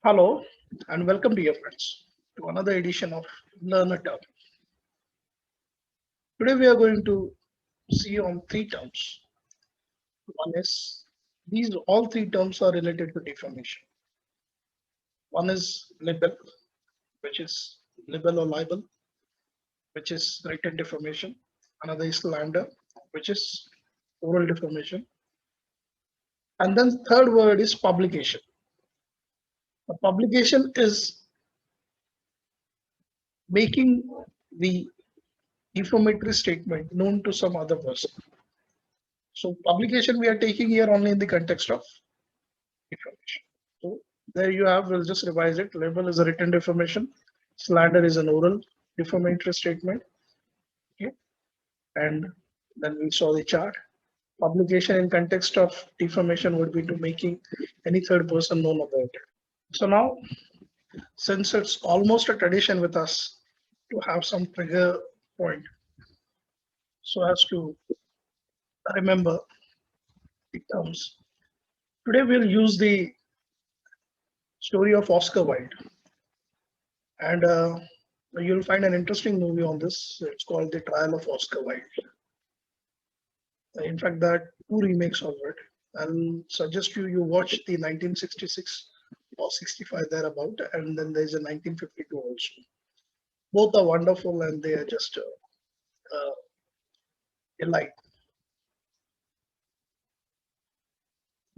Hello and welcome to your friends to another edition of Learn a Term. Today we are going to see on three terms. One is these all three terms are related to defamation. One is libel, which is libel or libel, which is written defamation. Another is slander, which is oral defamation. And then third word is publication. A publication is making the defamatory statement known to some other person. So publication we are taking here only in the context of defamation. So there you have, we'll just revise it. Libel is a written defamation. Slander is an oral defamatory statement. Okay. And then we saw the chart. Publication in context of defamation would be to making any third person known about it. So now, since it's almost a tradition with us to have some trigger point, so as to remember the terms. Today we'll use the story of Oscar Wilde. And you'll find an interesting movie on this. It's called The Trial of Oscar Wilde. In fact, there are two remakes of it. I'll suggest you watch the 1966 or 65 thereabout, and then there's a 1952 also. Both are wonderful and they are just alike.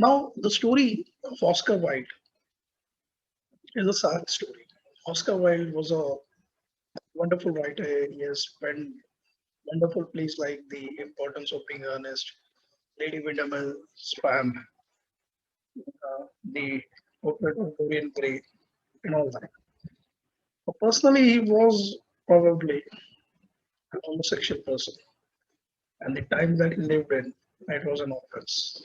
Now, the story of Oscar Wilde is a sad story. Oscar Wilde was a wonderful writer. He has spent wonderful plays like The Importance of Being Earnest, Lady Windermere, Spam, the portrait of Dorian Gray, and all that. But personally, he was probably a homosexual person, and the time that he lived in, it was an offense.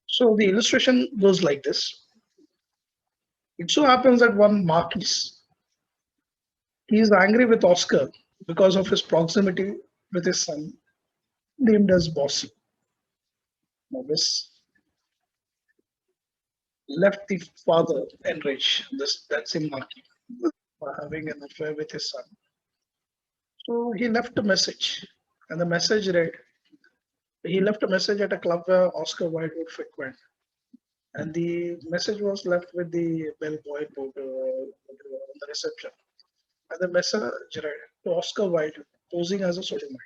So the illustration goes like this. It so happens that one Marquis, he is angry with Oscar because of his proximity with his son, named as Bossy. Now this left the father enraged, this that same Marquis, for having an affair with his son. So he left a message, and the message read, he left a message at a club where Oscar Wilde would frequent. And the message was left with the bellboy on the reception. And the message read to Oscar Wilde posing as a sodomite.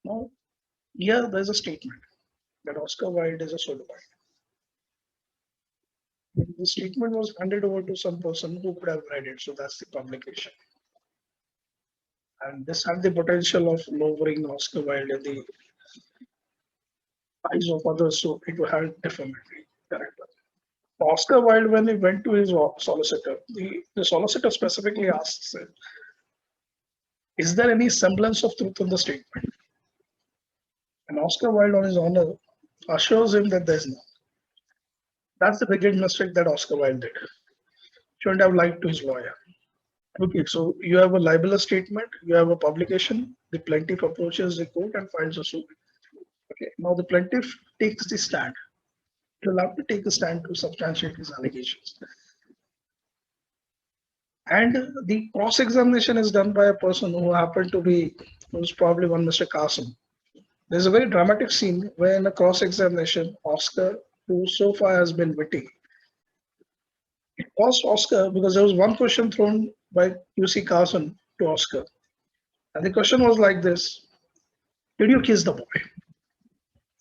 Now, here there's a statement that Oscar Wilde is a sodomite. The statement was handed over to some person who could have read it, so that's the publication. And this had the potential of lowering Oscar Wilde in the eyes of others, so it had defamatory character. Oscar Wilde, when he went to his solicitor, the solicitor specifically asks him, is there any semblance of truth in the statement? And Oscar Wilde, on his honor, assures him that there's none. That's the biggest mistake that Oscar Wilde did. Shouldn't have lied to his lawyer. Okay, so you have a libelous statement, you have a publication, the plaintiff approaches the court and files a suit. Okay, now the plaintiff takes the stand. He'll have to take a stand to substantiate his allegations. And the cross examination is done by a person who happened to be, who's probably one Mr. Carson. There's a very dramatic scene where in a cross examination, Oscar, who so far has been witty, it cost Oscar because there was one question thrown by QC Carson to Oscar. And the question was like this: did you kiss the boy?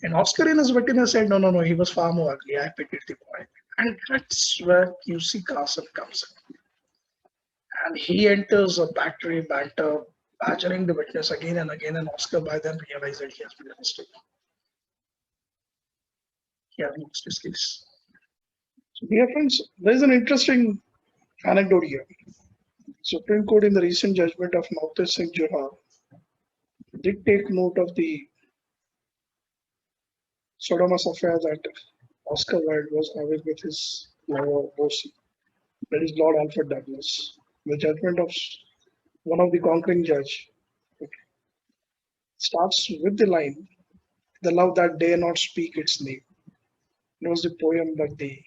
And Oscar, in his wittiness, said, no, no, no, he was far more ugly. I pitied the boy. And that's where QC Carson comes in. And he enters a battery banter, badgering the witness again and again. And Oscar by then realized that he has made a mistake. He has lost his case. So, dear friends, there is an interesting anecdote here. Supreme Court, in the recent judgment of Singh Johar, did take note of the sodomous affair that Oscar Wilde was having with his lover, Bossy. That is Lord Alfred Douglas. The judgment of one of the conquering judge starts with the line, the love that dare not speak its name. It was the poem that the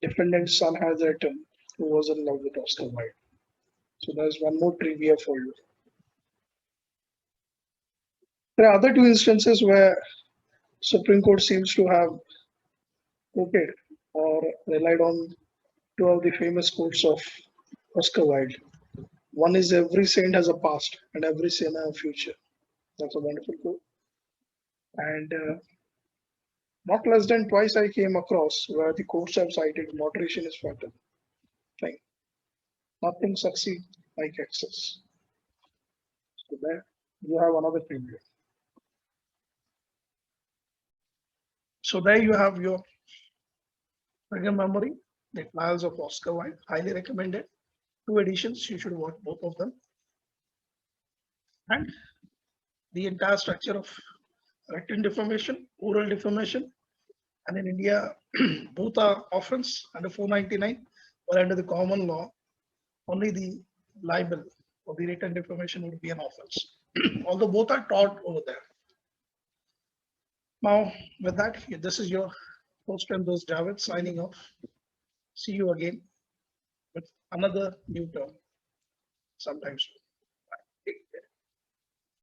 defendant's son has written who was in love with Oscar Wilde. So there's one more trivia for you. There are other two instances where Supreme Court seems to have quoted or relied on two of the famous quotes of Oscar Wilde. One is every saint has a past and every sinner a future. That's a wonderful quote. And not less than twice I came across where the courts have cited moderation is fatal. Like nothing succeeds like excess. So there you have another preview. So there you have your trigger memory, the trials of Oscar Wilde. Highly recommended. Two editions, you should watch both of them. And the entire structure of written defamation, oral defamation, and in India, both are offense under 499, or under the common law, only the libel or the written defamation would be an offense. Although both are taught over there. Now, with that, this is your host and those Javed signing off. See you again with another new term sometime soon.